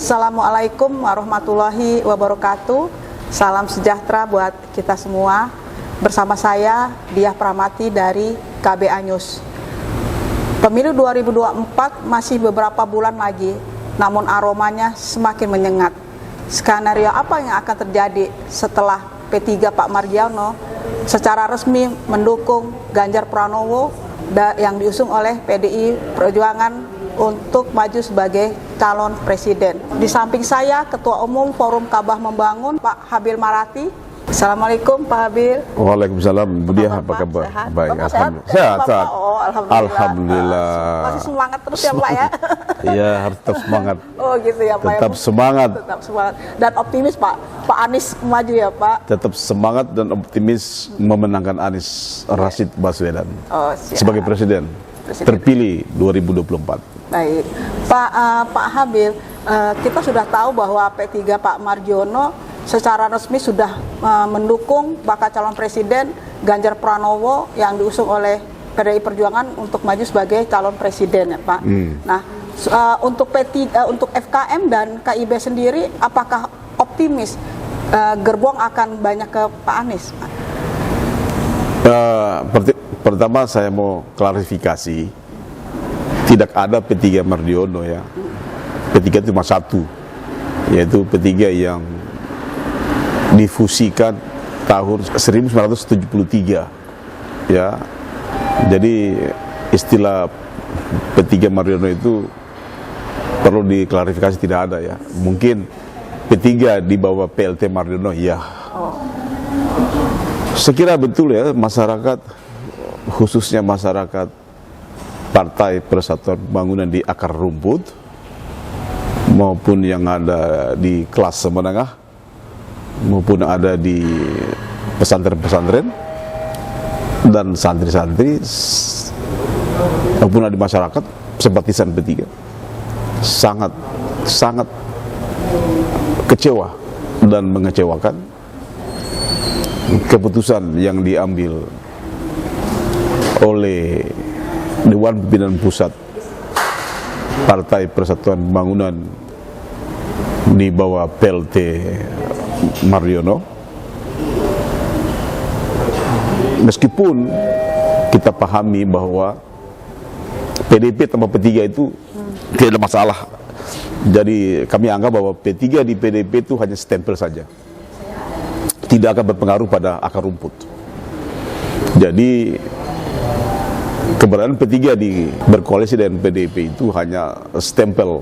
Assalamualaikum warahmatullahi wabarakatuh. Salam sejahtera buat kita semua. Bersama saya Diah Pramati dari KBA News. Pemilu 2024 masih beberapa bulan lagi, namun aromanya semakin menyengat. Skenario apa yang akan terjadi setelah P3 Pak Mardiono secara resmi mendukung Ganjar Pranowo yang diusung oleh PDI Perjuangan untuk maju sebagai calon presiden. Di samping saya, Ketua Umum Forum Kabah Membangun, Pak Habil Marati. Assalamualaikum Pak Habil. Waalaikumsalam, Bu Diah, apa kabar? Sehat? Baik, Bapak alhamdulillah. Sehat. Sehat. Oh, alhamdulillah. Alhamdulillah. Masih semangat terus ya Pak ya? Iya, harus tetap semangat. Oh gitu ya Pak. Tetap semangat. Tetap semangat. Dan optimis Pak. Pak Anies maju ya Pak. Tetap semangat dan optimis memenangkan Anies Rashid Baswedan sebagai presiden terpilih 2024. Baik, Pak Habil, kita sudah tahu bahwa P3 Pak Mardiono secara resmi sudah mendukung bakal calon presiden Ganjar Pranowo yang diusung oleh PDI Perjuangan untuk maju sebagai calon presiden, ya Pak. Nah, untuk untuk FKM dan KIB sendiri, apakah optimis gerbong akan banyak ke Pak Anies? Pertama saya mau klarifikasi. Tidak ada P3 Mardiono ya. P3 itu cuma satu, yaitu P3 yang difusikan tahun 1973 ya. Jadi istilah P3 Mardiono itu perlu diklarifikasi, tidak ada ya. Mungkin P3 di bawah PLT Mardiono ya. Sekira betul ya, masyarakat khususnya masyarakat Partai Persatuan Pembangunan di akar rumput maupun yang ada di kelas menengah maupun ada di pesantren-pesantren dan santri-santri maupun ada di masyarakat simpatisan P3 sangat kecewa dan mengecewakan keputusan yang diambil oleh Dewan Pimpinan Pusat Partai Persatuan Pembangunan di bawah PLT Mardiono. Meskipun kita pahami bahwa PDIP tambah P3 itu tidak ada masalah. Jadi kami anggap bahwa P3 di PDIP itu hanya stempel saja, tidak akan berpengaruh pada akar rumput. Jadi keberadaan P3 berkoalisi dengan PDIP itu hanya stempel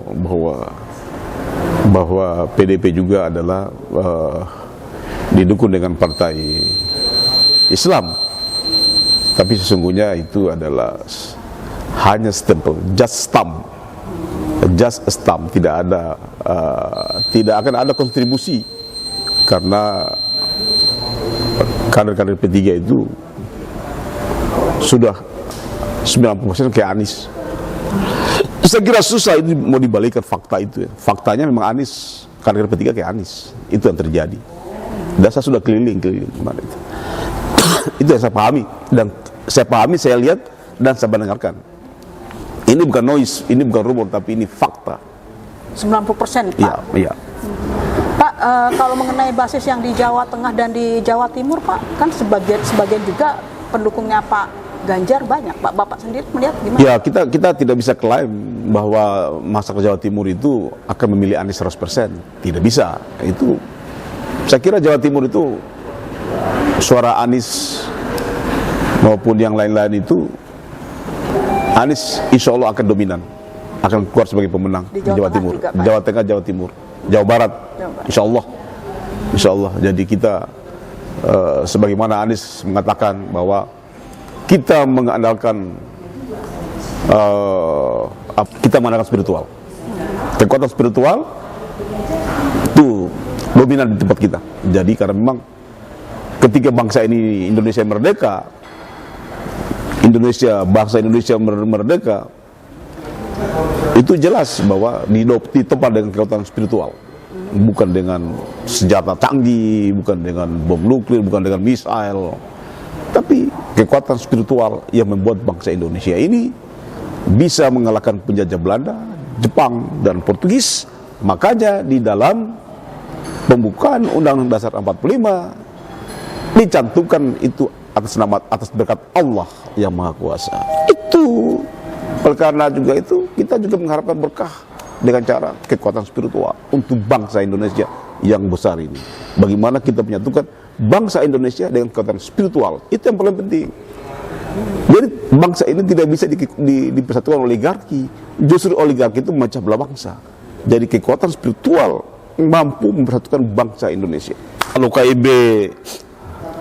bahwa PDIP juga adalah didukung dengan partai Islam. Tapi sesungguhnya itu adalah hanya stempel, just a stamp, tidak akan ada kontribusi karena kader-kader P3 itu sudah 90% kayak Anies. Saya kira susah itu mau dibalikkan fakta itu ya. Faktanya memang Anies, kader P3 kayak Anies. Itu yang terjadi. Dan saya sudah keliling kemarin itu. Itu yang saya pahami. Dan saya lihat dan saya mendengarkan. Ini bukan noise, ini bukan rumor, tapi ini fakta. 90% Pak? Iya. Pak, kalau mengenai basis yang di Jawa Tengah dan di Jawa Timur Pak, kan sebagian juga pendukungnya Pak Ganjar banyak, Pak. Bapak sendiri melihat gimana? Ya, kita tidak bisa klaim bahwa masyarakat Jawa Timur itu akan memilih Anies 100%. Tidak bisa. Itu saya kira Jawa Timur itu suara Anies maupun yang lain-lain itu Anies insya Allah akan dominan, akan keluar sebagai pemenang di Jawa Timur, juga, Jawa Tengah, Jawa Timur, Jawa Barat. Insya Allah. Jadi kita sebagaimana Anies mengatakan bahwa kita mengandalkan spiritual. Kekuatan spiritual itu dominan di tempat kita. Jadi karena memang ketika bangsa ini Indonesia merdeka, bangsa Indonesia merdeka, itu jelas bahwa ditempat dengan kekuatan spiritual. Bukan dengan senjata canggih, bukan dengan bom nuklir, bukan dengan misail, tapi kekuatan spiritual yang membuat bangsa Indonesia ini bisa mengalahkan penjajah Belanda, Jepang, dan Portugis Makanya di dalam pembukaan Undang-Undang Dasar 45 dicantumkan itu atas berkat Allah yang Maha Kuasa. Itu oleh karena juga itu kita juga mengharapkan berkah dengan cara kekuatan spiritual untuk bangsa Indonesia yang besar ini. Bagaimana kita menyatukan bangsa Indonesia dengan kekuatan spiritual, itu yang paling penting. Jadi bangsa ini tidak bisa dipersatukan oligarki. Justru oligarki itu memecah belah bangsa. Jadi kekuatan spiritual mampu mempersatukan bangsa Indonesia. Kalau KIB,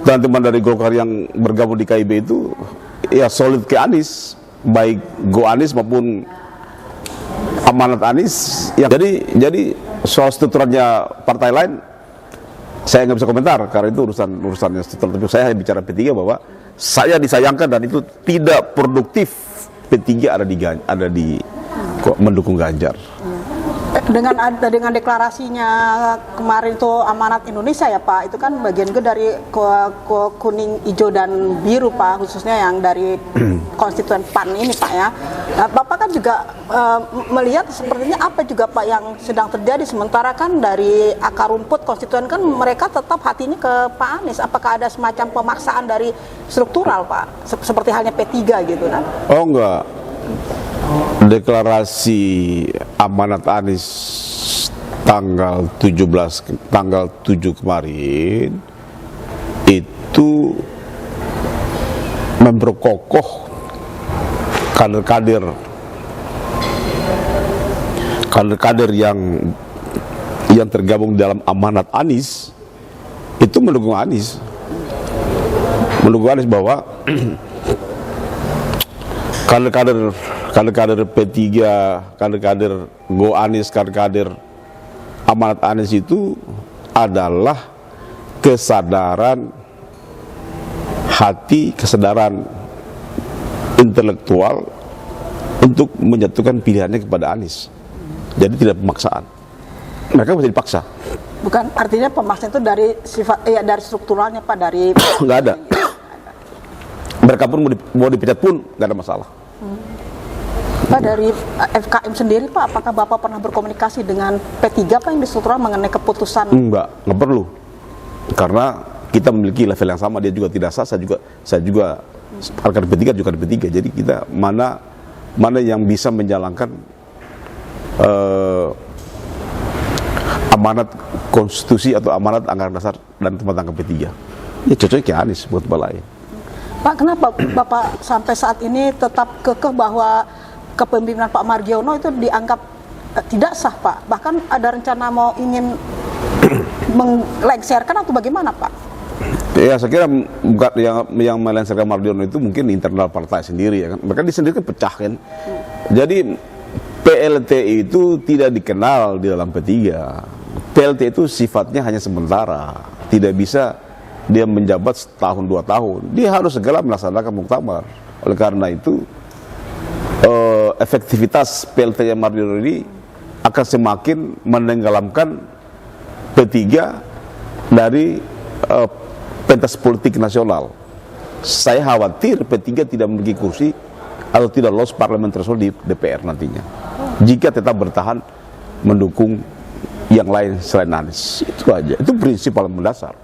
teman-teman dari Golkar yang bergabung di KIB itu ya solid ke Anies, baik Go Anies maupun Amanat Anies. Ya, jadi soal strukturnya partai lain saya nggak bisa komentar karena itu urusannya struktur. Tapi saya bicara P3 bahwa saya disayangkan dan itu tidak produktif P3 ada di mendukung Ganjar. Dengan deklarasinya kemarin itu Amanat Indonesia ya Pak, itu kan bagian dari kuning, hijau dan biru Pak, khususnya yang dari konstituen PAN ini Pak ya. Nah, Bapak kan juga melihat sepertinya apa juga Pak yang sedang terjadi, sementara kan dari akar rumput konstituen kan mereka tetap hatinya ke Pak Anies. Apakah ada semacam pemaksaan dari struktural Pak, seperti halnya P3 gitu kan? Oh enggak. Deklarasi Amanat Anies tanggal 7 kemarin itu memperkokoh kader-kader yang tergabung dalam Amanat Anies itu mendukung Anies bahwa kader P3, kader Go Anies, kader Amanat Anies itu adalah kesadaran hati, kesadaran intelektual untuk menyatukan pilihannya kepada Anies. Jadi tidak pemaksaan. Mereka bisa dipaksa. Bukan, artinya pemaksaan itu dari sifat dari strukturalnya Pak, dari nggak ada. Mereka pun mau dipecat pun nggak ada masalah. Pak, dari FKM sendiri Pak, apakah Bapak pernah berkomunikasi dengan P3 Pak yang di struktural mengenai keputusan? Nggak perlu. Karena kita memiliki level yang sama, dia juga tidak sah, saya juga rekan P3 juga di P3. Jadi kita mana yang bisa menjalankan amanat konstitusi atau amanat anggaran dasar dan tempat tangkap P3. Ya cocoknya ke Anies buat balai. Pak, kenapa Bapak sampai saat ini tetap kekeh bahwa kepemimpinan Pak Margiono itu dianggap tidak sah Pak? Bahkan ada rencana mau ingin melengsarkan atau bagaimana Pak? Ya saya kira bukan yang melengsarkan Margiono itu mungkin internal partai sendiri ya kan. Mereka sendiri kan pecah kan. Jadi PLT itu tidak dikenal di dalam P3. PLT itu sifatnya hanya sementara. Tidak bisa dia menjabat setahun 2 tahun. Dia harus segera melaksanakan muktamar. Oleh karena itu efektivitas PLT yang Margiono ini akan semakin menenggelamkan P3 dari pentas politik nasional. Saya khawatir P3 tidak memiliki kursi atau tidak lolos parliament threshold di DPR nantinya jika tetap bertahan mendukung yang lain selain Anies. Itu aja, itu prinsip paling mendasar.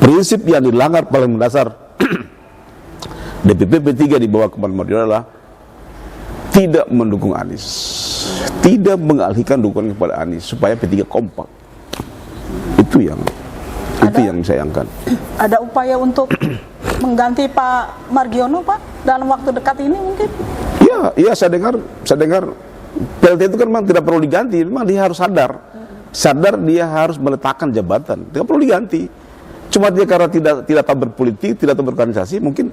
Prinsip yang dilanggar paling mendasar DPP P3 di bawah Kepala Margiono adalah tidak mendukung Anies, tidak mengalihkan dukungan kepada Anies supaya P3 kompak. Itu yang disayangkan. Ada upaya untuk mengganti Pak Margiono Pak dalam waktu dekat ini mungkin? Iya, saya dengar PLT itu kan memang tidak perlu diganti, memang dia harus sadar dia harus meletakkan jabatan, tidak perlu diganti. Cuma dia karena tidak tahu berpolitik, tidak tahu berorganisasi, mungkin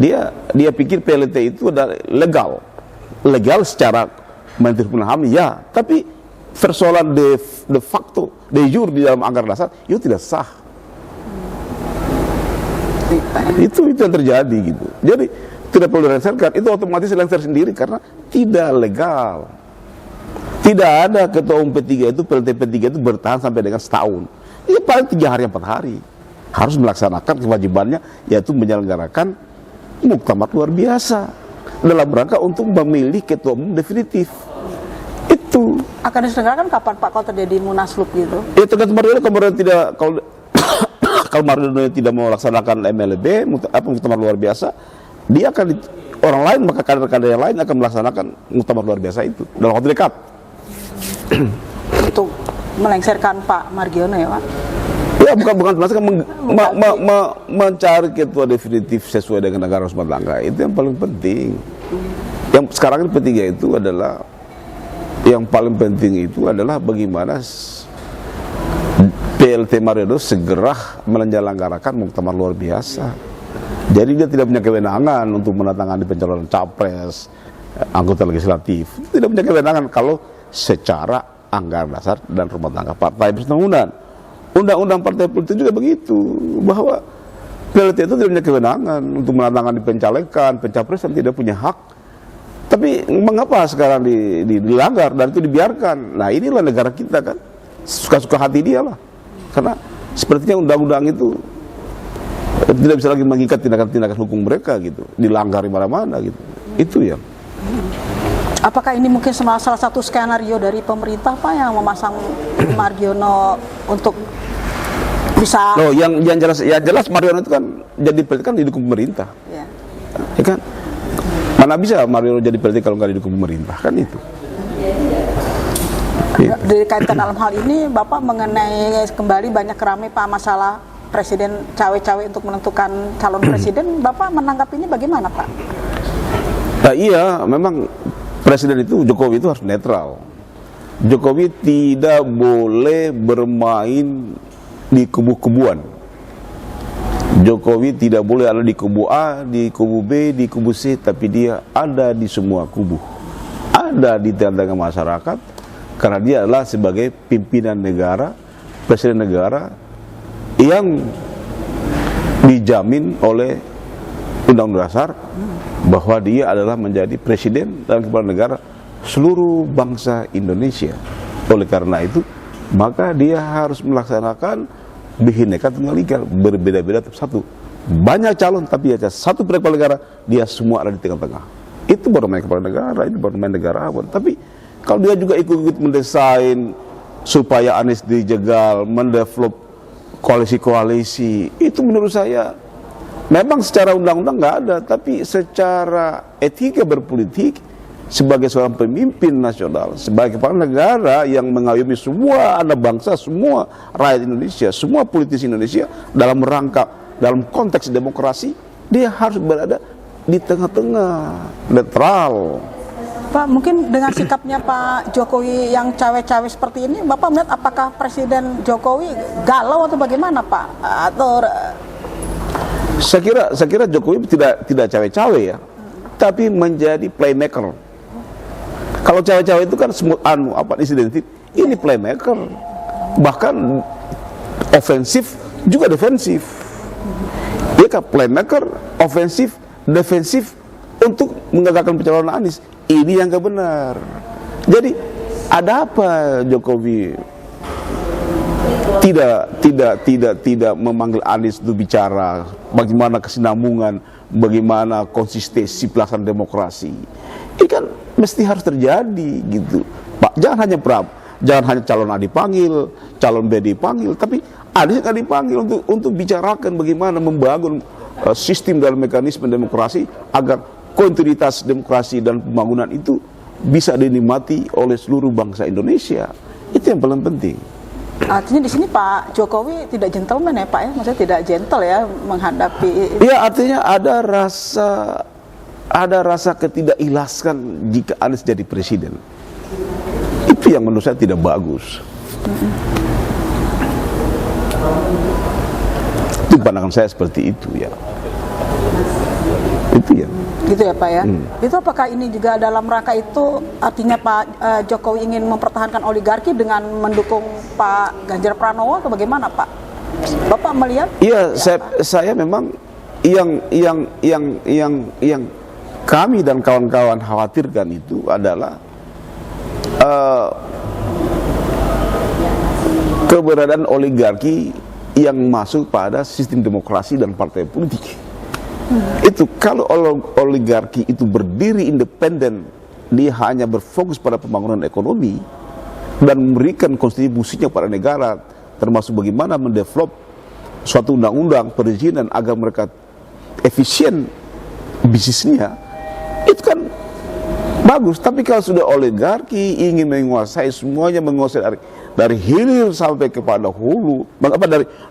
dia pikir PLT itu adalah legal secara Menteri Hukum dan HAM ya, tapi persoalan de facto, de jure di dalam anggaran dasar itu tidak sah. Itu yang terjadi gitu. Jadi tidak perlu dilengsarkan, itu otomatis lengser sendiri karena tidak legal. Tidak ada ketua umum P3 itu, PLT P3 itu bertahan sampai dengan setahun. Ya paling 3 hari 4 hari. Harus melaksanakan kewajibannya, yaitu menyelenggarakan muktamar luar biasa dalam rangka untuk memilih ketua umum definitif. Itu akan diselenggarakan kapan Pak kalau terjadi munaslup gitu? Ya tergantung Mardiono, kalau Mardiono tidak mau melaksanakan MLB, muktamar luar biasa, dia akan orang lain, maka kader-kader yang lain akan melaksanakan muktamar luar biasa itu dalam waktu dekat. Untuk melengsarkan Pak Mardiono ya Pak? Ya bukan mencari ketua definitif sesuai dengan negara rumah tangga, itu yang paling penting. Yang sekarang ini pentingnya itu adalah, yang paling penting itu adalah bagaimana PLT Mardiono segera menyelenggarakan muktamar luar biasa. Jadi dia tidak punya kewenangan untuk menandatangani pencalonan capres, anggota legislatif. Tidak punya kewenangan kalau secara anggaran dasar dan rumah tangga partai bersenang-senang. Undang-undang partai politik juga begitu, bahwa PLT itu tidak punya kewenangan untuk menandatangani pencalekan, pencapresan, tidak punya hak. Tapi mengapa sekarang dilanggar dan itu dibiarkan? Nah inilah negara kita kan, suka-suka hati dia lah. Karena sepertinya undang-undang itu tidak bisa lagi mengikat tindakan-tindakan hukum mereka gitu, dilanggar di mana-mana gitu. Itu ya. Apakah ini mungkin salah satu skenario dari pemerintah Pak yang memasang Mardiono untuk bisa? Loh, yang jelas Mardiono itu kan jadi PLT kan didukung pemerintah, ya kan? Mana bisa Mardiono jadi PLT kalau nggak didukung pemerintah, kan itu. Dikaitkan dalam hal ini, Bapak mengenai kembali banyak ramai Pak masalah presiden cawe-cawe untuk menentukan calon presiden, Bapak menanggapinya bagaimana Pak? Nah, iya, memang presiden itu, Jokowi itu harus netral. Jokowi tidak boleh bermain di kubu-kubuan. Jokowi tidak boleh ada di kubu A, di kubu B, di kubu C, tapi dia ada di semua kubu. Ada di tengah-tengah masyarakat, karena dia adalah sebagai pimpinan negara, presiden negara yang dijamin oleh Undang-Undang Dasar bahwa dia adalah menjadi presiden dan kepala negara seluruh bangsa Indonesia. Oleh karena itu, maka dia harus melaksanakan Bhinneka Tunggal Ika, berbeda-beda tapi satu. Banyak calon tapi ada satu kepala negara, dia semua ada di tengah-tengah. Itu baru main kepala negara, itu baru main negarawan. Tapi kalau dia juga ikut-ikut mendesain supaya Anies dijegal, mendevelop koalisi-koalisi, itu menurut saya memang secara undang-undang nggak ada, tapi secara etika berpolitik sebagai seorang pemimpin nasional, sebagai kepala negara yang mengayomi semua anak bangsa, semua rakyat Indonesia, semua politisi Indonesia dalam rangka, dalam konteks demokrasi, dia harus berada di tengah-tengah, netral. Pak, mungkin dengan sikapnya Pak Jokowi yang cawe-cawe seperti ini, Bapak melihat apakah Presiden Jokowi galau atau bagaimana Pak? Atau saya kira Jokowi tidak cawe-cawe ya, tapi menjadi playmaker. Kalau cawe-cawe itu kan insidentif, ini playmaker, bahkan ofensif juga defensif. Dia kan playmaker, ofensif, defensif untuk menggagalkan pencalonan Anies. Ini yang nggak benar. Jadi ada apa Jokowi tidak memanggil Anies untuk bicara bagaimana kesinambungan, bagaimana konsistensi pelaksanaan demokrasi. Ini kan mesti harus terjadi gitu. Pak, jangan hanya calon A dipanggil, calon B dipanggil, tapi Anies kan dipanggil untuk bicarakan bagaimana membangun sistem dan mekanisme demokrasi agar kontinuitas demokrasi dan pembangunan itu bisa dinikmati oleh seluruh bangsa Indonesia. Itu yang paling penting. Artinya di sini Pak Jokowi tidak gentleman ya Pak ya, maksudnya tidak gentle ya menghadapi. Iya, artinya ada rasa ketidakikhlasan jika Anies jadi presiden. Itu yang menurut saya tidak bagus. Itu pandangan saya seperti itu ya. Itu ya. Gitu ya Pak ya. Itu apakah ini juga dalam rangka itu artinya Pak Jokowi ingin mempertahankan oligarki dengan mendukung Pak Ganjar Pranowo atau bagaimana Pak? Bapak melihat? Iya, saya memang yang kami dan kawan-kawan khawatirkan itu adalah keberadaan oligarki yang masuk pada sistem demokrasi dan partai politik. Itu kalau oligarki itu berdiri independen, dia hanya berfokus pada pembangunan ekonomi, dan memberikan kontribusinya pada negara, termasuk bagaimana mendevelop suatu undang-undang perizinan agar mereka efisien bisnisnya, itu kan bagus. Tapi kalau sudah oligarki ingin menguasai semuanya, menguasai dari hilir sampai kepada hulu,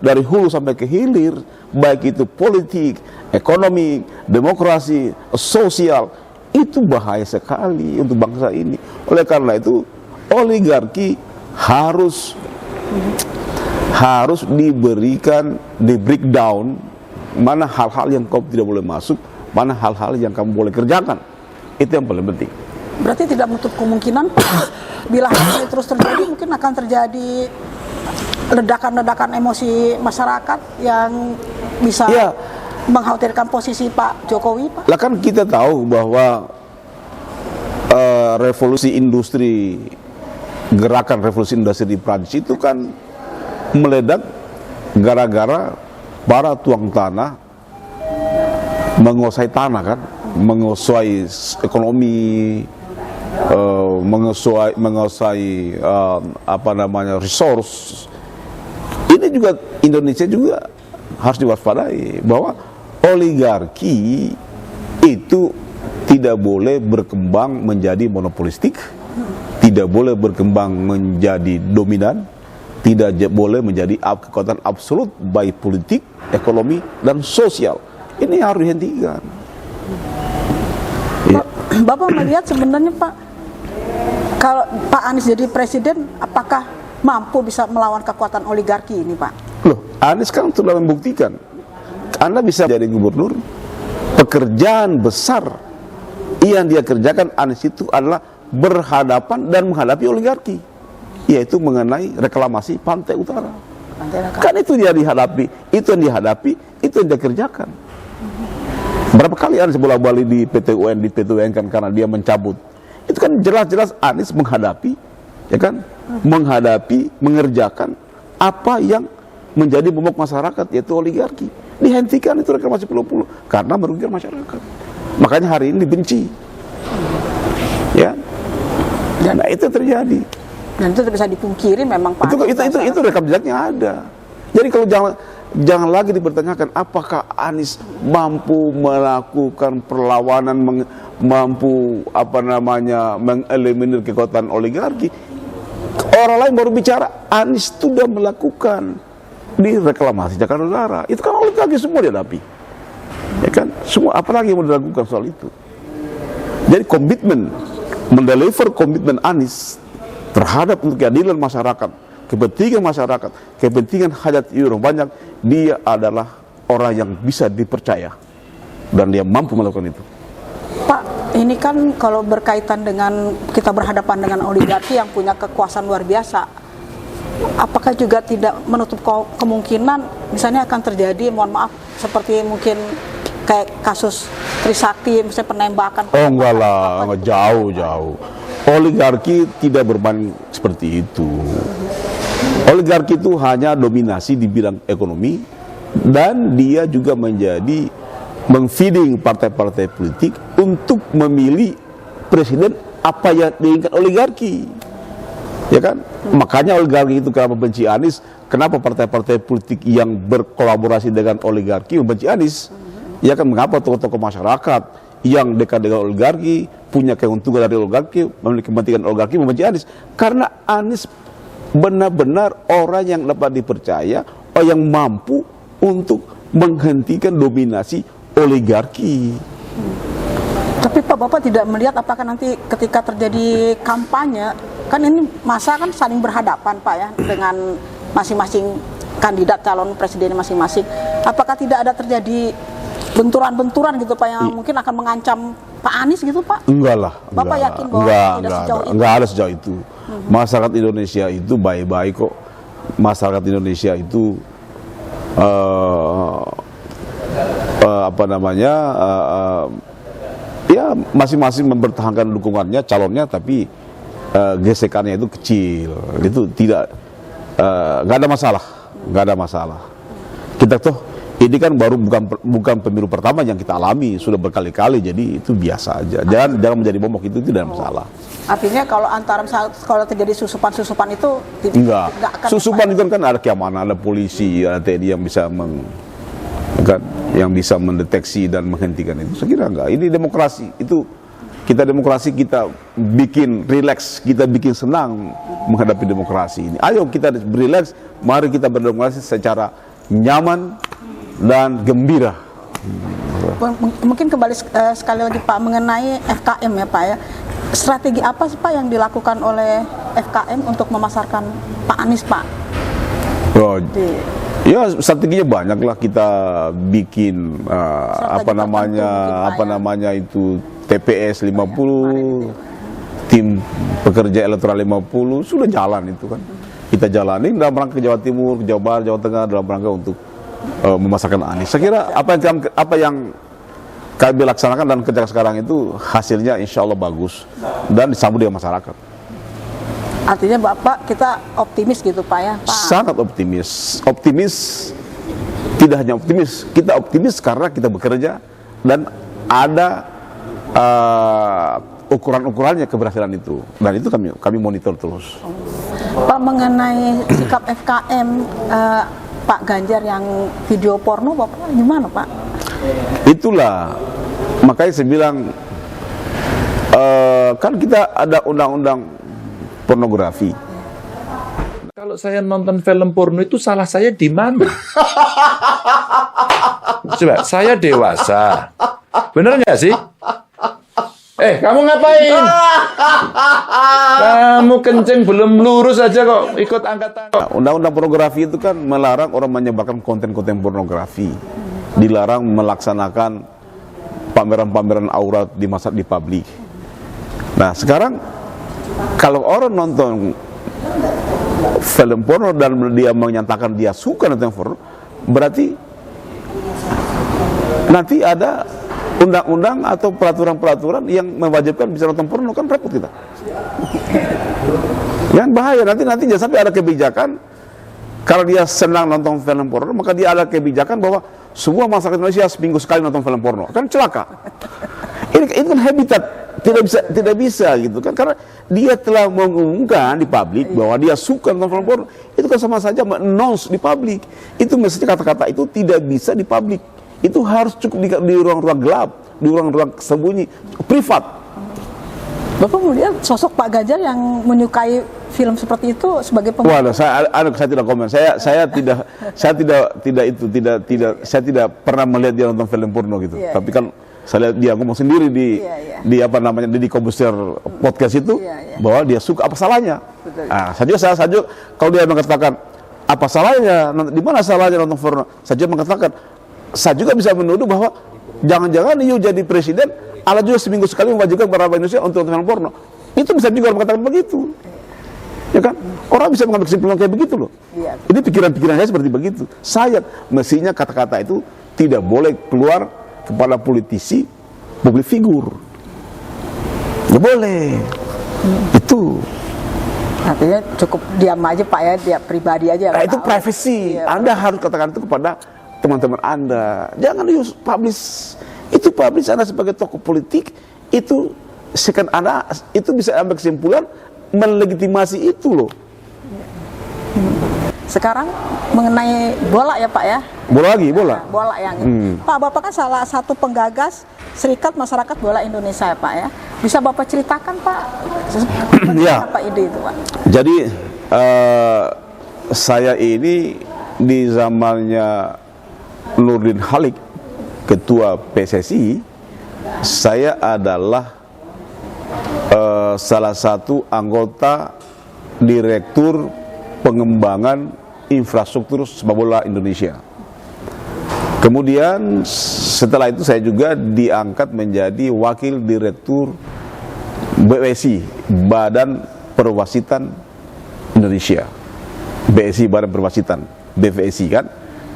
dari hulu sampai ke hilir, baik itu politik, ekonomi, demokrasi, sosial, itu bahaya sekali untuk bangsa ini. Oleh karena itu oligarki harus diberikan, di breakdown, mana hal-hal yang kau tidak boleh masuk, mana hal-hal yang kamu boleh kerjakan. Itu yang paling penting. Berarti tidak menutup kemungkinan bila hal ini terus terjadi, mungkin akan terjadi ledakan-ledakan emosi masyarakat yang bisa mengkhawatirkan posisi Pak Jokowi, Pak. Lah kan kita tahu bahwa revolusi industri, gerakan revolusi industri di Prancis itu kan meledak gara-gara para tuang tanah menguasai tanah kan, menguasai ekonomi, menguasai resource. Ini juga Indonesia juga harus diwaspadai bahwa oligarki itu tidak boleh berkembang menjadi monopolistik, tidak boleh berkembang menjadi dominan, tidak boleh menjadi kekuatan absolut baik politik, ekonomi, dan sosial. Ini harus dihentikan. Bapak melihat sebenarnya Pak, kalau Pak Anies jadi presiden, apakah mampu bisa melawan kekuatan oligarki ini, Pak? Loh, Anies kan sudah membuktikan. Anda bisa jadi gubernur, pekerjaan besar yang dia kerjakan Anies itu adalah berhadapan dan menghadapi oligarki, yaitu mengenai reklamasi Pantai Utara. Kan itu dia dihadapi, itu yang dihadapi, itu yang dia kerjakan. Berapa kali Anies bolak-balik di PT UN kan karena dia mencabut. Itu kan jelas-jelas Anies menghadapi, ya kan? Menghadapi, mengerjakan apa yang menjadi momok masyarakat, yaitu oligarki. Dihentikan itu reklamasi Pulau-Pulau karena merugikan masyarakat. Makanya hari ini dibenci. Ya. Nah, itu terjadi. Dan itu bisa dipungkiri memang Pak. Itu rekam jejaknya ada. Jadi kalau jangan lagi dipertanyakan apakah Anies mampu melakukan perlawanan, mampu mengeliminir kekuatan oligarki. Orang lain baru bicara, Anies sudah melakukan di reklamasi Jakarta Utara. Itu kan oligarki semua dihadapi. Ya kan? Semua apalagi yang mau dilakukan soal itu. Jadi komitmen, mendeliver komitmen Anies terhadap untuk keadilan masyarakat, kepentingan masyarakat, kepentingan hajat hidup banyak, dia adalah orang yang bisa dipercaya dan dia mampu melakukan itu. Pak, ini kan kalau berkaitan dengan kita berhadapan dengan oligarki yang punya kekuasaan luar biasa, apakah juga tidak menutup kemungkinan misalnya akan terjadi, mohon maaf, seperti mungkin kayak kasus Trisakti, misalnya penembakan? Oh enggak lah, jauh. Oligarki tidak bermain seperti itu. Oligarki itu hanya dominasi di bidang ekonomi dan dia juga menjadi mengfeeding partai-partai politik untuk memilih presiden apa yang diinginkan oligarki. Ya kan? Makanya oligarki itu kenapa benci Anies, kenapa partai-partai politik yang berkolaborasi dengan oligarki membenci Anies. Ya kan, mengapa tokoh-tokoh masyarakat yang dekat dengan oligarki, punya keuntungan dari oligarki, memiliki kepentingan oligarki membenci Anies. Karena Anies benar-benar orang yang dapat dipercaya, orang yang mampu untuk menghentikan dominasi oligarki. Tapi Pak, Bapak tidak melihat apakah nanti ketika terjadi kampanye, kan ini masa kan saling berhadapan Pak ya, dengan masing-masing kandidat calon presiden masing-masing. Apakah tidak ada terjadi benturan-benturan gitu Pak yang mungkin akan mengancam Pak Anies gitu Pak? Enggak lah. Bapak yakin bahwa tidak sejauh itu? Enggak ada sejauh itu. Masyarakat Indonesia itu baik-baik kok. Masyarakat Indonesia itu ya masing-masing mempertahankan dukungannya, calonnya, tapi gesekannya itu kecil. Itu tidak, nggak ada masalah. Kita tuh ini kan baru bukan pemilu pertama yang kita alami, sudah berkali-kali, jadi itu biasa aja. Jangan menjadi momok, itu tidak masalah. Artinya kalau terjadi susupan itu enggak akan susupan itu kan ada keamanan, ada polisi, ada TNI yang bisa mendeteksi dan menghentikan itu. Saya kira enggak. Ini demokrasi. Itu kita demokrasi, kita bikin rileks, kita bikin senang menghadapi demokrasi ini. Ayo kita berileks, mari kita berdemokrasi secara nyaman dan gembira. Mungkin kembali sekali lagi Pak mengenai FKM ya Pak ya. Strategi apa sih Pak yang dilakukan oleh FKM untuk memasarkan Pak Anies Pak? Ya strateginya banyak lah, kita bikin itu TPS 50, tim pekerja elektoral 50, sudah jalan itu kan. Kita jalani dalam rangka Jawa Timur, Jawa Barat, Jawa Tengah, dalam rangka untuk memasarkan Anies. Saya kira apa yang kami laksanakan dan kerja sekarang itu hasilnya insya Allah bagus dan disambut dengan masyarakat. Artinya Bapak, kita optimis gitu Pak ya Pak? Sangat optimis. Tidak hanya optimis, kita optimis karena kita bekerja dan ada ukuran-ukurannya keberhasilan itu, dan itu kami monitor terus. Pak, mengenai sikap FKM Pak Ganjar yang video porno, Bapak gimana Pak? Itulah makanya saya bilang kan kita ada undang-undang pornografi. Kalau saya nonton film porno itu salah saya di mana? Coba, saya dewasa, bener nggak sih? Kamu ngapain? Kamu kencing belum lurus aja kok ikut angkatan. Undang-undang pornografi itu kan melarang orang menyebarkan konten-konten pornografi, dilarang melaksanakan pameran-pameran aurat di publik. Nah sekarang kalau orang nonton film porno dan dia menyatakan dia suka nonton porno, berarti nanti ada undang-undang atau peraturan-peraturan yang mewajibkan bisa nonton porno, kan repot kita. Yang bahaya nanti jangan sampai ada kebijakan kalau dia senang nonton film porno, maka dia ada kebijakan bahwa semua masyarakat Indonesia seminggu sekali nonton film porno, kan celaka. Ini kan habitat, tidak bisa gitu kan, karena dia telah mengumumkan di publik bahwa dia suka nonton film porno, itu kan sama saja men-announce di publik. Itu mestinya kata-kata itu tidak bisa di publik. Itu harus cukup di ruang-ruang gelap, di ruang-ruang sembunyi, privat. Bapak melihat sosok Pak Ganjar yang menyukai film seperti itu sebagai Waduh, saya tidak komen. Saya tidak pernah melihat dia nonton film porno gitu. Yeah, Tapi kan saya lihat dia ngomong sendiri di Kobuster podcast itu bahwa dia suka, apa salahnya? Nah, saya juga kalau dia mengatakan apa salahnya, di mana salahnya nonton porno? Saya juga mengatakan, saya juga bisa menuduh bahwa jangan-jangan you jadi presiden, ala juga seminggu sekali mewajibkan para Indonesia untuk nonton film porno. Itu bisa juga mengatakan begitu, ya kan? Orang bisa mengambil kesimpulan kayak begitu loh. Ini pikiran-pikiran saya seperti begitu. Saya mestinya kata-kata itu tidak boleh keluar kepada politisi, publik figur. Nggak boleh. Itu. Artinya cukup diam aja Pak ya, dia pribadi aja. Nah, itu privacy. Anda harus katakan itu kepada teman-teman Anda. Jangan publish. Itu publish Anda sebagai tokoh politik, itu second Anda itu bisa ambil kesimpulan melegitimasi itu loh. Sekarang mengenai bola ya Pak ya. Bola yang Pak, Bapak kan salah satu penggagas Serikat Masyarakat Bola Indonesia ya Pak ya. Bisa Bapak ceritakan Pak ya. Apa ide itu Pak? Jadi saya ini di zamannya Nurdin Halid, Ketua PSSI, saya adalah salah satu anggota Direktur Pengembangan Infrastruktur Sepak Bola Indonesia. Kemudian setelah itu saya juga diangkat menjadi Wakil Direktur BWSI, Badan Perwasitan Indonesia. BSI, Badan Perwasitan, BVSI kan.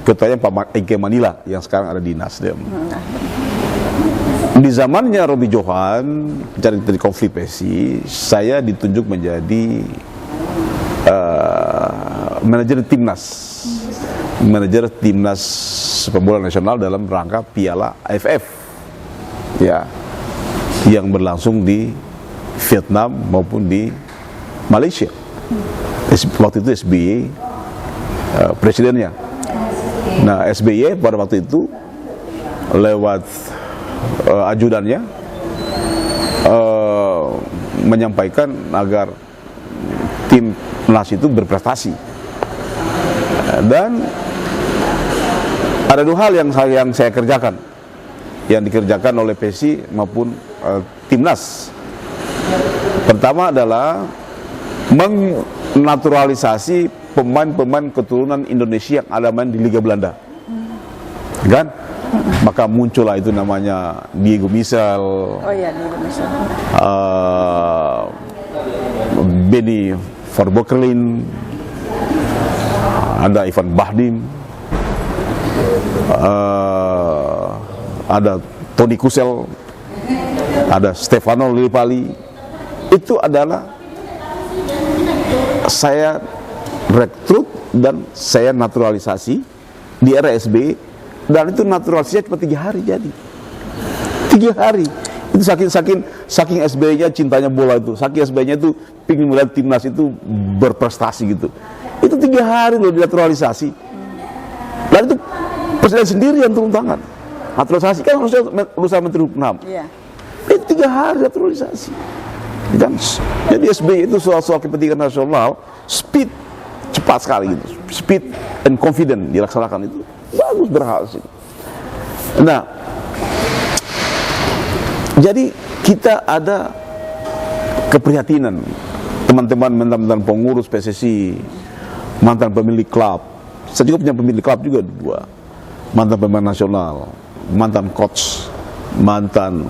Ketuanya Pak Ike Manila yang sekarang ada di Nasdem. Di zamannya Robi Johan, dari konflik PSI, saya ditunjuk menjadi manajer timnas manajer timnas sepak bola nasional dalam rangka Piala AFF, ya, yang berlangsung di Vietnam maupun di Malaysia. Waktu itu SBY presidennya. Nah, SBY pada waktu itu lewat ajudannya menyampaikan agar timnas itu berprestasi. Dan ada dua hal yang saya kerjakan, yang dikerjakan oleh PSI maupun timnas. Pertama adalah menaturalisasi pemain-pemain keturunan Indonesia yang ada main di Liga Belanda, kan? Maka muncullah itu namanya Diego Michel, Diego Michel, Benny Verboekelin, ada Ivan Bahdim, ada Toni Kusel, ada Stefano Lillipali. Itu adalah saya rekrut dan saya naturalisasi di era SBY, dan itu naturalisasinya cuma 3 hari jadi. 3 hari. Itu saking SBY-nya cintanya bola itu, saking SBY-nya itu ingin melihat timnas itu berprestasi gitu. Itu 3 hari loh dinaturalisasi. Dan itu presiden sendiri yang turun tangan. Naturalisasi kan harusnya urusan Menteri Hukum dan HAM. Iya. Itu 3 hari naturalisasi. Dan jadi SBY itu soal kepentingan nasional, speed, cepat sekali gitu, speed and confident dilaksanakan itu bagus, berhasil. Nah, jadi kita ada keprihatinan teman-teman mantan pengurus PSSI, mantan pemilik klub. Saya juga punya pemilik klub juga 2, mantan pemain nasional, mantan coach, mantan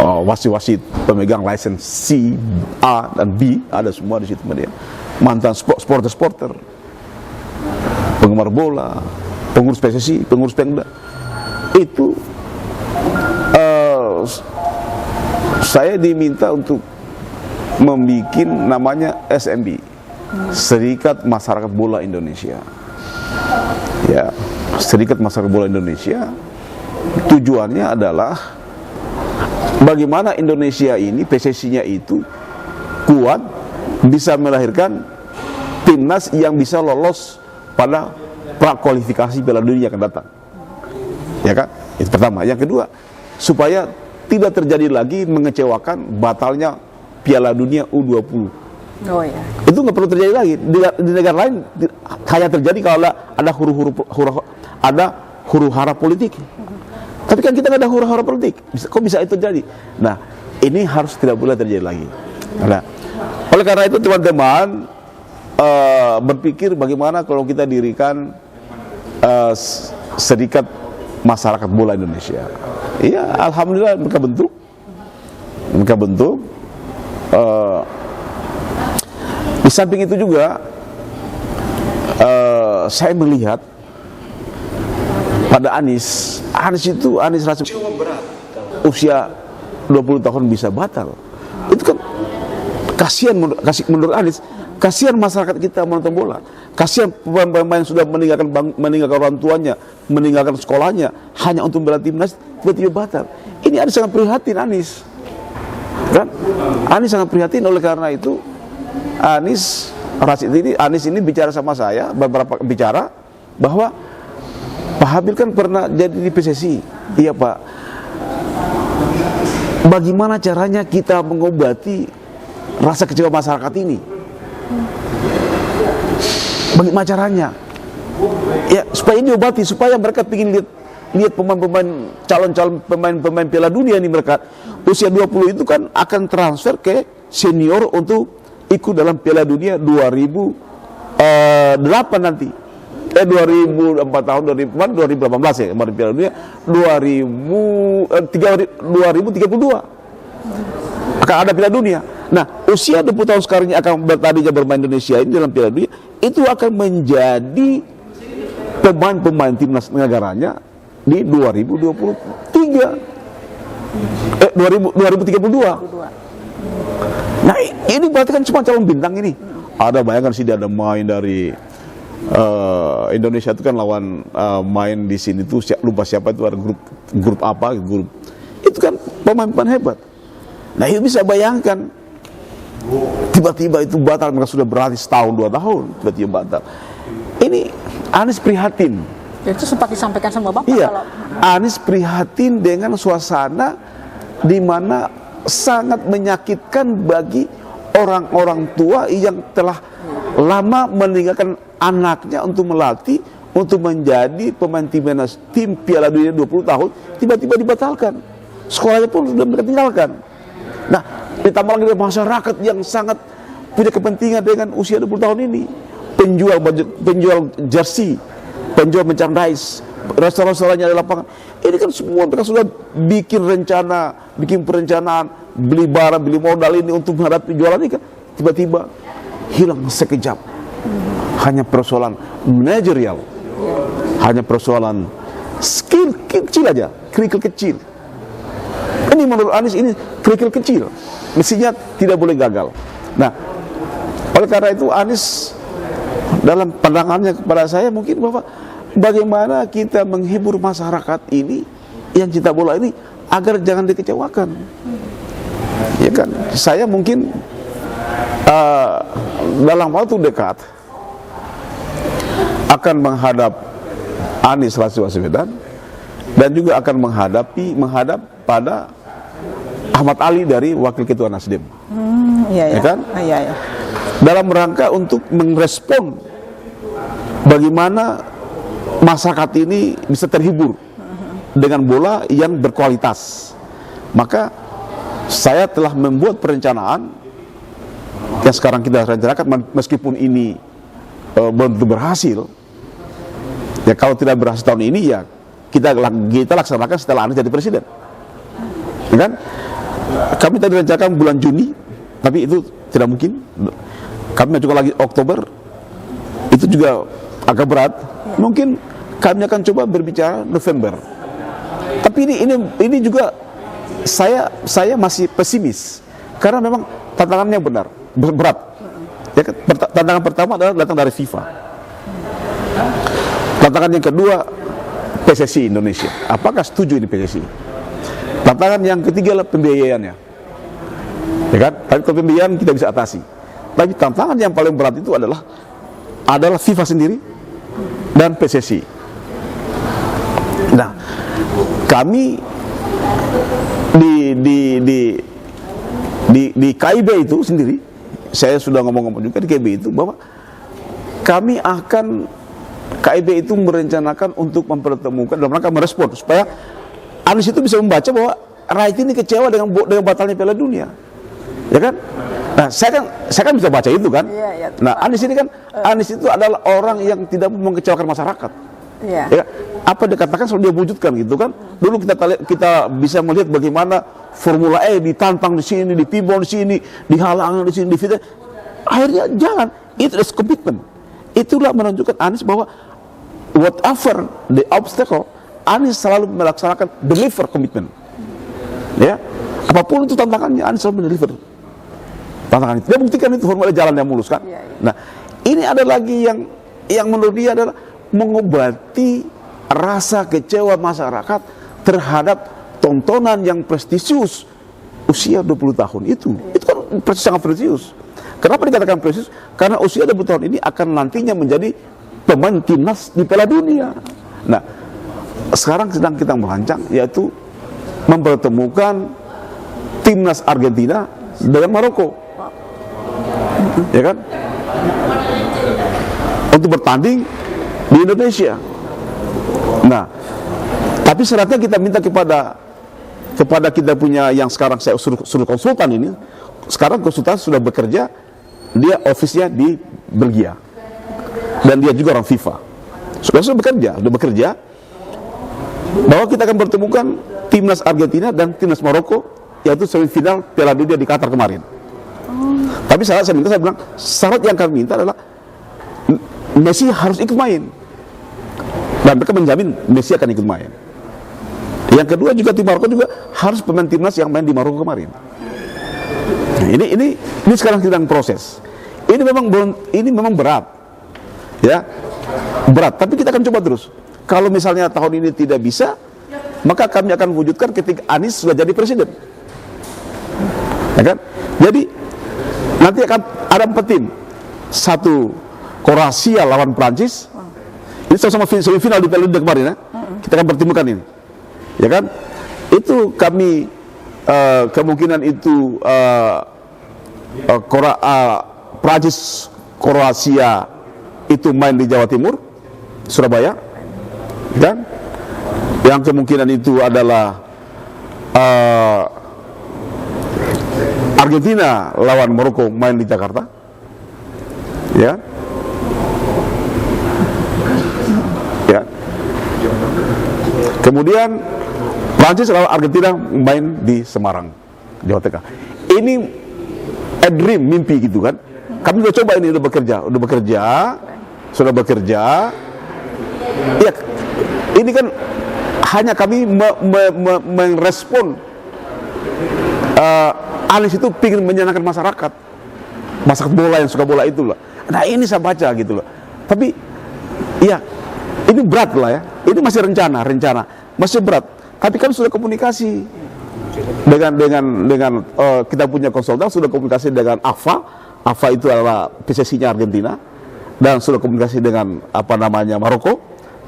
wasit-wasit pemegang lisensi C, A, dan B, ada semua di situ dia. Mantan supporter, penggemar bola, pengurus PSSI, pengurus Pemda. Itu saya diminta untuk membuat namanya SMB, Serikat Masyarakat Bola Indonesia. Ya, Serikat Masyarakat Bola Indonesia tujuannya adalah bagaimana Indonesia ini, PSSI-nya itu kuat, bisa melahirkan timnas yang bisa lolos pada prakualifikasi Piala Dunia yang akan datang. Ya kan? Itu pertama. Yang kedua, supaya tidak terjadi lagi mengecewakan batalnya Piala Dunia U20. Oh ya. Itu nggak perlu terjadi lagi. Di negara lain hanya terjadi kalau ada huru-hara politik. Tapi kan kita nggak ada huru-hara politik. Kok bisa itu terjadi? Nah, ini harus tidak boleh terjadi lagi. Nah, oleh karena itu teman-teman berpikir bagaimana kalau kita dirikan Serikat Masyarakat Bola Indonesia. Iya, alhamdulillah mereka bentuk. Di samping itu juga saya melihat pada Anies rasa usia 20 tahun bisa batal. Itu kan kasihan menurut Anies, kasihan masyarakat kita menonton bola, kasihan pemain-pemain sudah meninggalkan orang tuanya, meninggalkan sekolahnya hanya untuk membela timnas, tiba-tiba batal. Ini Anies sangat prihatin, Anies. Kan? Anies sangat prihatin. Oleh karena itu Anies ini bicara sama saya, beberapa bicara bahwa Pak Habib kan pernah jadi di PSSI. Iya Pak. Bagaimana caranya kita mengobati rasa kecewa masyarakat ini? Bagaimana caranya? Ya supaya ini diobati, supaya mereka ingin lihat pemain-pemain calon pemain Piala Dunia ini, mereka usia 20 itu kan akan transfer ke senior untuk ikut dalam Piala Dunia 2008 nanti. 2004 tahun 2018 ya kemarin Piala Dunia 2032 akan ada Piala Dunia. Nah, usia 20 tahun sekarang ini akan tadinya bermain Indonesia ini dalam Piala Dunia, itu akan menjadi pemain timnas negaranya di 2032. Nah, ini berarti kan cuma calon bintang ini. Ada bayangkan sih dia ada main dari Indonesia itu kan lawan main di sini tuh lupa siapa itu, ada grup apa grup itu kan pemain-pemain hebat. Nah itu bisa bayangkan tiba-tiba itu batal, mereka sudah berlatih setahun 2 tahun tiba-tiba batal. Ini Anies prihatin. Itu sempat disampaikan sama Bapak. Iya, kalau Anies prihatin dengan suasana di mana sangat menyakitkan bagi orang-orang tua yang telah lama meninggalkan anaknya untuk melatih, untuk menjadi pemain tim Piala Dunia 20 tahun, tiba-tiba dibatalkan. Sekolahnya pun sudah mereka tinggalkan. Nah, ditambah lagi masyarakat yang sangat punya kepentingan dengan usia 20 tahun ini. Penjual jersey, penjual merchandise, restoran-restorannya di lapangan. Ini kan semua mereka sudah bikin perencanaan, beli barang, beli modal ini untuk menghadapi jualan ini kan. Tiba-tiba hilang sekejap. Hanya persoalan manajerial, hanya persoalan skill kecil aja, kerikil kecil. Ini menurut Anies ini kerikil kecil, mestinya tidak boleh gagal. Nah, oleh karena itu Anies dalam pandangannya kepada saya mungkin Bapak, bagaimana kita menghibur masyarakat ini yang cinta bola ini agar jangan dikecewakan. Ya kan, saya mungkin dalam waktu dekat akan menghadap Anies Rashid Baswedan dan juga akan menghadap pada Ahmad Ali dari Wakil Ketua Nasdem. Iya, ya kan? Iya. Dalam rangka untuk merespon bagaimana masyarakat ini bisa terhibur dengan bola yang berkualitas. Maka saya telah membuat perencanaan yang sekarang kita rencanakan, meskipun ini belum berhasil. Ya kalau tidak berhasil tahun ini ya kita laksanakan setelah Anies jadi presiden. Ya kan? Kami tadi rencanakan bulan Juni, tapi itu tidak mungkin. Kami juga lagi Oktober, itu juga agak berat. Mungkin kami akan coba berbicara November. Tapi ini juga saya masih pesimis karena memang tantangannya berat. Ya, tantangan pertama adalah datang dari FIFA. Tantangan yang kedua PSSI Indonesia. Apakah setuju ini PSSI? Tantangan yang ketiga adalah pembiayaannya. Ya kan? Tapi kalau pembiayaan kita bisa atasi. Tapi tantangan yang paling berat itu adalah FIFA sendiri dan PSSI. Nah, kami di KIB itu sendiri, saya sudah ngomong juga di KIB itu bahwa KIB itu merencanakan untuk mempertemukan dalam rangka merespon supaya Anies itu bisa membaca bahwa rakyat ini kecewa dengan batalnya Piala Dunia, ya kan? Nah, saya kan bisa baca itu kan. Iya, nah, Anies ini kan Anies itu adalah orang yang tidak mengecewakan masyarakat. Iya. Ya, apa dikatakan selalu dia wujudkan gitu kan. Dulu kita bisa melihat bagaimana Formula E ditantang di sini, di Pibon di sini, dihalang di sini, di Vita. Akhirnya jangan. Itu is komitmen. Itulah menunjukkan Anies bahwa whatever the obstacle, Anies selalu melaksanakan deliver komitmen. Ya, apapun itu tantangannya, Anies selalu deliver tantangan itu. Dia buktikan itu Formula E jalan yang mulus kan. Nah, ini ada lagi yang menurut dia adalah mengobati rasa kecewa masyarakat terhadap tontonan yang prestisius usia 20 tahun itu kan sangat prestisius. Kenapa dikatakan prestisius? Karena usia 20 tahun ini akan nantinya menjadi pemain timnas di Piala Dunia. Nah, sekarang sedang kita merancang yaitu mempertemukan timnas Argentina dengan Maroko, ya kan? Untuk bertanding di Indonesia. Nah, tapi syaratnya kita minta kepada kita punya yang sekarang saya suruh konsultan ini. Sekarang konsultan sudah bekerja, dia ofisnya di Belgia dan dia juga orang FIFA. Sudah bekerja bahwa kita akan bertemukan timnas Argentina dan timnas Maroko, yaitu semifinal Piala Dunia di Qatar kemarin. Tapi saya bilang syarat yang kami minta adalah Messi harus ikut main. Dan mereka menjamin Messi akan ikut main. Yang kedua juga tim Maroko juga harus pemain timnas yang main di Maroko kemarin. Nah, ini sekarang sedang proses. Ini memang berat. ya berat. Tapi kita akan coba terus. Kalau misalnya tahun ini tidak bisa, maka kami akan wujudkan ketika Anies sudah jadi presiden, ya kan? Jadi nanti akan ada 4 tim, 1 Kroasia lawan Prancis, ini sama-sama semifinal di Piala Dunia kemarin ya. Kita akan pertemukan ini, ya kan? Itu kami kemungkinan itu Prancis Kroasia itu main di Jawa Timur, Surabaya, dan yang kemungkinan itu adalah Argentina lawan Maroko main di Jakarta, ya, ya. Kemudian Prancis lawan Argentina main di Semarang, Jawa Tengah. Ini a dream, mimpi gitu kan. Kami sudah coba ini, sudah bekerja. Ya, ini kan hanya kami merespon Anies itu ingin menyenangkan masyarakat bola yang suka bola itu lah. Nah ini saya baca gitu loh. Tapi ya ini berat lah ya. Ini masih rencana masih berat. Tapi kami sudah komunikasi dengan kita punya konsultan, sudah komunikasi dengan AFA itu adalah PSSI-nya Argentina, dan sudah komunikasi dengan Maroko,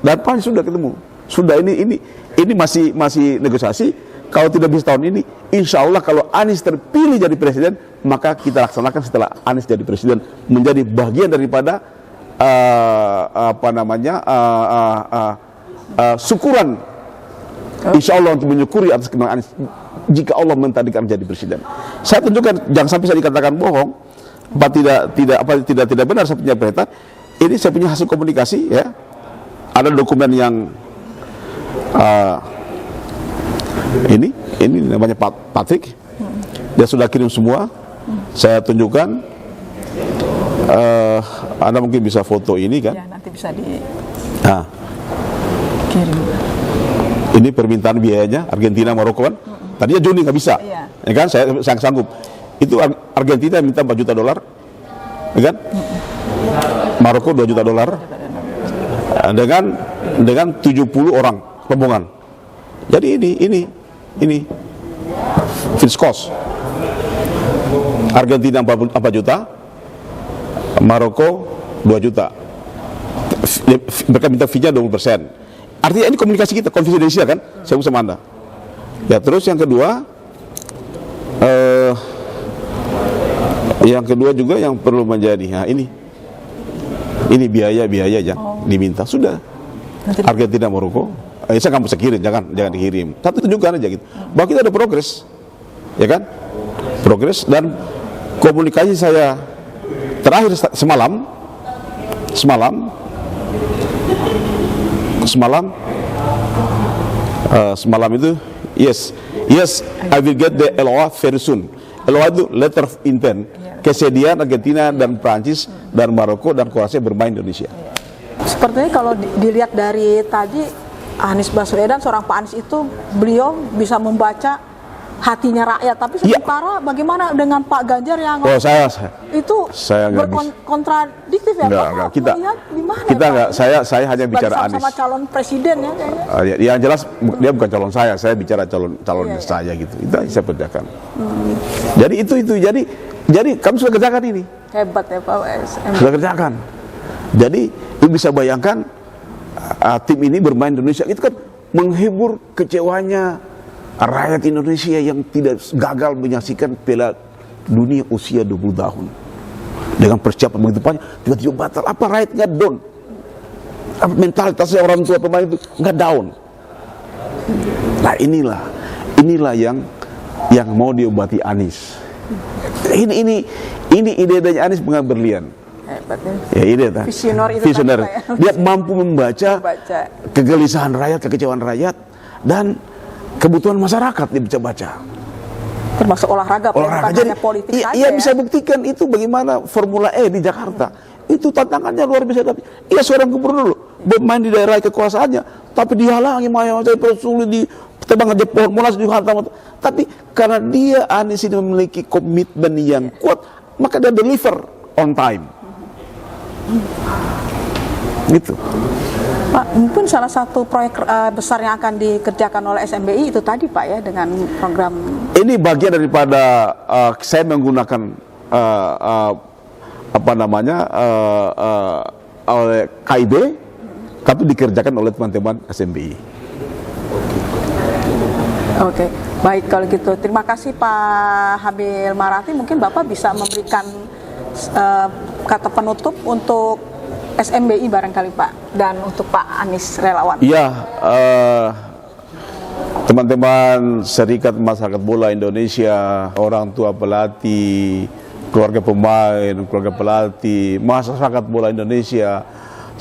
dan Prancis sudah ketemu. Sudah ini masih negosiasi. Kalau tidak bisa tahun ini, insya Allah kalau Anies terpilih jadi presiden, maka kita laksanakan setelah Anies jadi presiden, menjadi bagian daripada syukuran, insya Allah untuk menyukuri atas kemenangan Anies jika Allah mentadikan jadi presiden. Saya tunjukkan, jangan sampai saya dikatakan bohong, tidak benar saya punya peta. Ini saya punya hasil komunikasi ya. Ada dokumen yang ini namanya Patrick, dia sudah kirim semua. Saya tunjukkan, Anda mungkin bisa foto ini kan? Ya, nanti bisa dikirim. Ini permintaan biayanya Argentina Maroko kan? Tadinya Juni nggak bisa, ya kan? Saya sanggup. Itu Argentina minta $4 juta, ya kan? Maroko $2 juta, dengan 70 orang rombongan. Jadi ini fixed cost. Argentina 4 juta, Maroko 2 juta. Mereka minta fee-nya 20%. Artinya ini komunikasi kita, konfidensial kan? Saya bersama Anda. Ya, terus yang kedua juga yang perlu menjadi, nah ini biaya yang diminta sudah. Argentina Maroko, saya nggak bisa kirim, jangan dikirim. Tapi tunjukkan aja gitu, bahwa kita ada progres, ya kan? Progres, dan komunikasi saya terakhir semalam itu, yes, I will get the LOA very soon. LOA itu letter of intent, kesediaan Argentina dan Prancis dan Maroko dan Kroasia bermain di Indonesia. Sepertinya kalau dilihat dari tadi, Anies Baswedan, seorang Pak Anies itu, beliau bisa membaca hatinya rakyat. Tapi sementara bagaimana dengan Pak Ganjar yang saya berkontradiktif ya? Enggak, kita gimana, enggak, saya hanya bicara Anies. Sama calon presiden ya kayaknya. Yang jelas dia bukan calon saya bicara calon saya gitu. Itu yang saya kerjakan. Jadi jadi kami sudah kerjakan ini. Hebat ya Pak SM. Sudah kerjakan. Jadi lu bisa bayangkan tim ini bermain di Indonesia itu kan menghibur kecewanya rakyat Indonesia yang tidak gagal menyaksikan Piala Dunia usia 20 tahun. Dengan persiapan begitu banyak, tiba-tiba batal. Apa rakyat nggak down? Apa mentalitasnya orang tua pemain itu nggak down? Nah inilah yang mau diobati Anies. Ini ide dari Anies bunga berlian. Ya ide visioner. Dia mampu membaca kegelisahan rakyat, kekecewaan rakyat, dan kebutuhan masyarakat dia bisa baca. Termasuk olahraga. Jadi politik ia bisa buktikan itu bagaimana Formula E di Jakarta. Itu tantangannya luar biasa. Tapi ia seorang gubernur bermain di daerah kekuasaannya, tapi dihalangi saya persulit di tebang aja pohon monas dihantam. Tapi karena dia Anies ini memiliki komitmen yang kuat, maka dia deliver on time. Gitu. Pak, mungkin salah satu proyek besar yang akan dikerjakan oleh SMBI itu tadi Pak ya, dengan program. Ini bagian daripada saya menggunakan oleh KIB, tapi dikerjakan oleh teman-teman SMBI. Oke, baik kalau gitu. Terima kasih Pak Habil Marati. Mungkin Bapak bisa memberikan kata penutup untuk SMBI barangkali Pak, dan untuk Pak Anies relawan. Iya, teman-teman Serikat Masyarakat Bola Indonesia, orang tua pelatih, keluarga pemain, keluarga pelatih, masyarakat bola Indonesia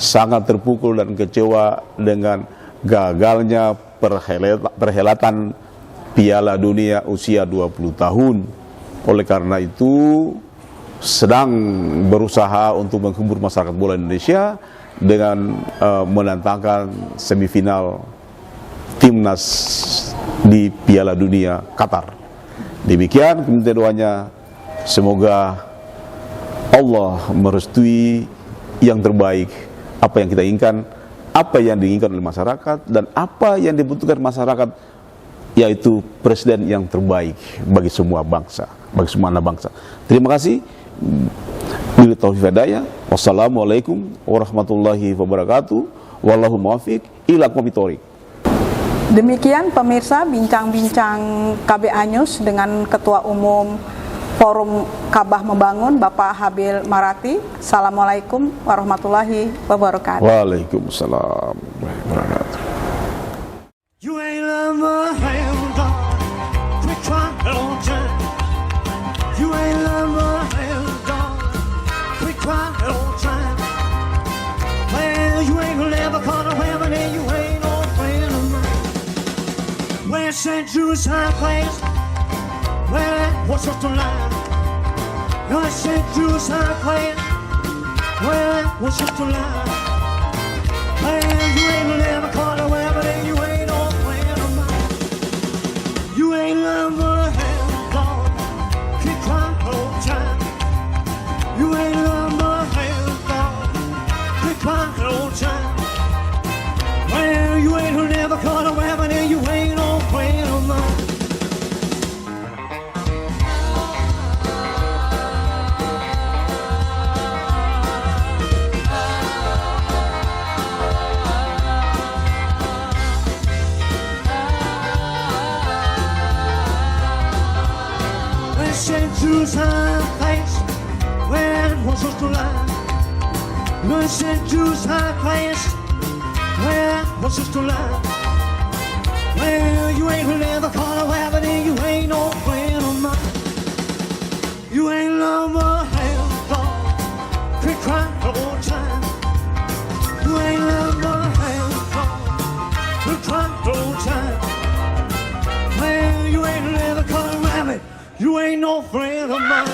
sangat terpukul dan kecewa dengan gagalnya perhelatan Piala Dunia usia 20 tahun. Oleh karena itu, sedang berusaha untuk menghibur masyarakat bola Indonesia dengan menantangkan semifinal timnas di Piala Dunia Qatar. Demikian minta doanya, semoga Allah merestui yang terbaik, apa yang kita inginkan, apa yang diinginkan oleh masyarakat, dan apa yang dibutuhkan masyarakat, yaitu presiden yang terbaik bagi semua bangsa, bagi semua anak bangsa. Terima kasih. Bila taufiq hidayah. Wassalamualaikum warahmatullahi wabarakatuh. Wallahu muwaffiq ila aqwamit thoriq. Demikian pemirsa bincang-bincang KBA News dengan Ketua Umum Forum Kabah Membangun Bapak Habil Marati. Assalamualaikum warahmatullahi wabarakatuh. Waalaikumsalam warahmatullahi wabarakatuh. You ain't love my hand, quit trying all time. You ain't love my hand, quit trying all time. Well, you ain't gonna never call a woman and you ain't no friend of mine. Where St. Jude's high place, where what's up to line? Where St. Jude's high place, where what's up to line? Well, you ain't gonna never call a woman and you ain't no friend of mine. You ain't love my hand, dog. Keep trying all time. You ain't love my hand, dog. Keep trying all time. Well, you ain't gonna never call a woman and you ain't no friend of mine. St. Jude's high place, where was us to lie? No, St. Jude's high place, where was us to lie? Well, you ain't gonna never call a rabbit and you ain't no friend of mine. You ain't love my hand, dog. Quit crying all the time. You ain't love my hand, dog. Quit crying all the time. Well, you ain't never call a rabbit. You ain't no friend of mine.